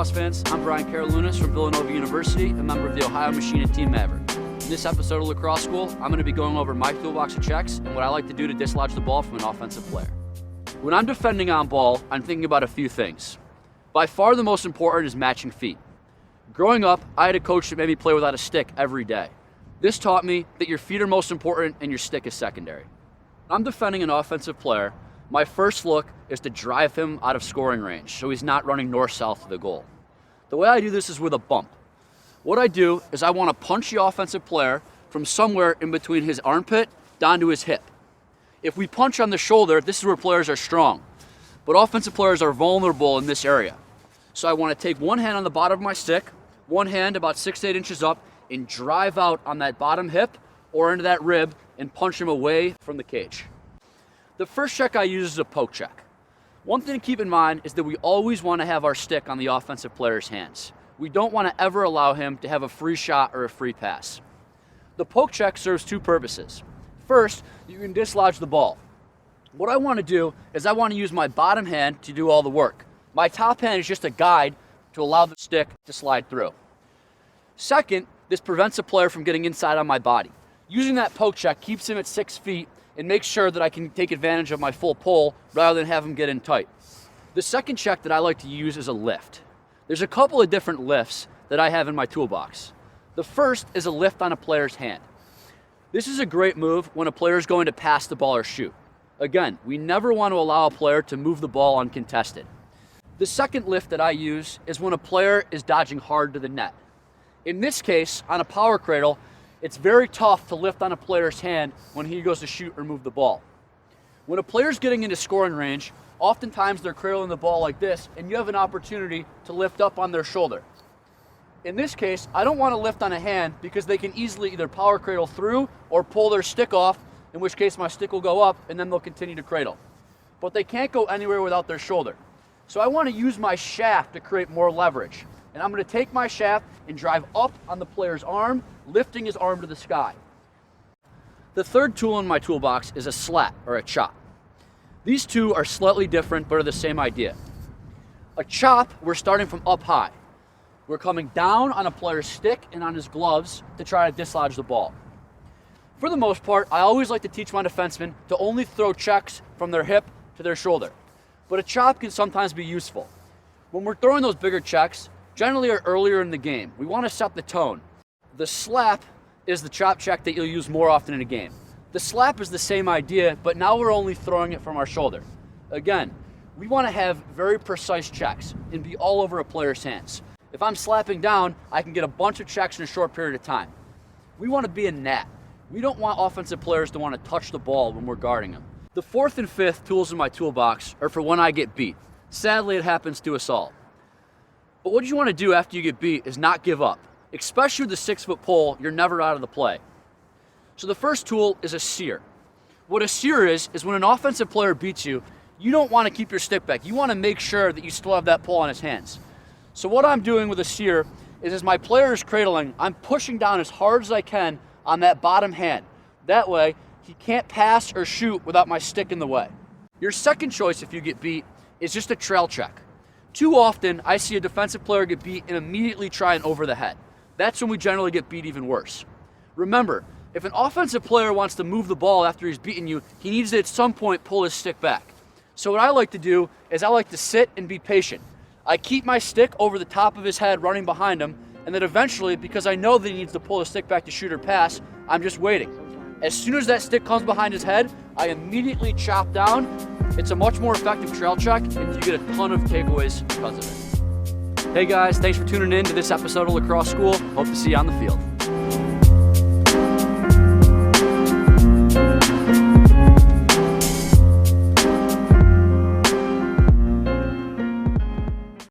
Lacrosse fans, I'm Brian Karalunas from Villanova University, a member of the Ohio Machine and Team Maverick. In this episode of Lacrosse School, I'm going to be going over my toolbox of checks and what I like to do to dislodge the ball from an offensive player. When I'm defending on ball, I'm thinking about a few things. By far the most important is matching feet. Growing up, I had a coach that made me play without a stick every day. This taught me that your feet are most important and your stick is secondary. When I'm defending an offensive player, my first look is to drive him out of scoring range so he's not running north-south to the goal. The way I do this is with a bump. What I do is I want to punch the offensive player from somewhere in between his armpit down to his hip. If we punch on the shoulder, this is where players are strong, but offensive players are vulnerable in this area. So I want to take one hand on the bottom of my stick, one hand about 6 to 8 inches up, and drive out on that bottom hip or into that rib and punch him away from the cage. The first check I use is a poke check. One thing to keep in mind is that we always want to have our stick on the offensive player's hands. We don't want to ever allow him to have a free shot or a free pass. The poke check serves two purposes. First, you can dislodge the ball. What I want to do is I want to use my bottom hand to do all the work. My top hand is just a guide to allow the stick to slide through. Second, this prevents a player from getting inside on my body. Using that poke check keeps him at 6 feet and makes sure that I can take advantage of my full pull rather than have him get in tight. The second check that I like to use is a lift. There's a couple of different lifts that I have in my toolbox. The first is a lift on a player's hand. This is a great move when a player is going to pass the ball or shoot. Again, we never want to allow a player to move the ball uncontested. The second lift that I use is when a player is dodging hard to the net. In this case, on a power cradle, it's very tough to lift on a player's hand when he goes to shoot or move the ball. When a player's getting into scoring range, oftentimes they're cradling the ball like this, and you have an opportunity to lift up on their shoulder. In this case, I don't want to lift on a hand because they can easily either power cradle through or pull their stick off, in which case my stick will go up and then they'll continue to cradle. But they can't go anywhere without their shoulder. So I want to use my shaft to create more leverage. And I'm going to take my shaft and drive up on the player's arm, lifting his arm to the sky. The third tool in my toolbox is a slap or a chop. These two are slightly different but are the same idea. A chop, we're starting from up high. We're coming down on a player's stick and on his gloves to try to dislodge the ball. For the most part, I always like to teach my defensemen to only throw checks from their hip to their shoulder. But a chop can sometimes be useful. When we're throwing those bigger checks, generally are earlier in the game. We want to set the tone. The slap is the chop check that you'll use more often in a game. The slap is the same idea, but now we're only throwing it from our shoulder. Again, we want to have very precise checks and be all over a player's hands. If I'm slapping down, I can get a bunch of checks in a short period of time. We want to be a gnat. We don't want offensive players to want to touch the ball when we're guarding them. The fourth and fifth tools in my toolbox are for when I get beat. Sadly, it happens to us all. But what you want to do after you get beat is not give up. Especially with the 6-foot pole, you're never out of the play. So the first tool is a sear. What a sear is when an offensive player beats you, you don't want to keep your stick back. You want to make sure that you still have that pole on his hands. So what I'm doing with a sear is as my player is cradling, I'm pushing down as hard as I can on that bottom hand. That way, he can't pass or shoot without my stick in the way. Your second choice if you get beat is just a trail check. Too often, I see a defensive player get beat and immediately try and over the head. That's when we generally get beat even worse. Remember, if an offensive player wants to move the ball after he's beaten you, he needs to at some point pull his stick back. So what I like to do is I like to sit and be patient. I keep my stick over the top of his head running behind him, and then eventually, because I know that he needs to pull his stick back to shoot or pass, I'm just waiting. As soon as that stick comes behind his head, I immediately chop down. It's a much more effective trail check, and you get a ton of takeaways because of it. Hey guys, thanks for tuning in to this episode of Lacrosse School. Hope to see you on the field.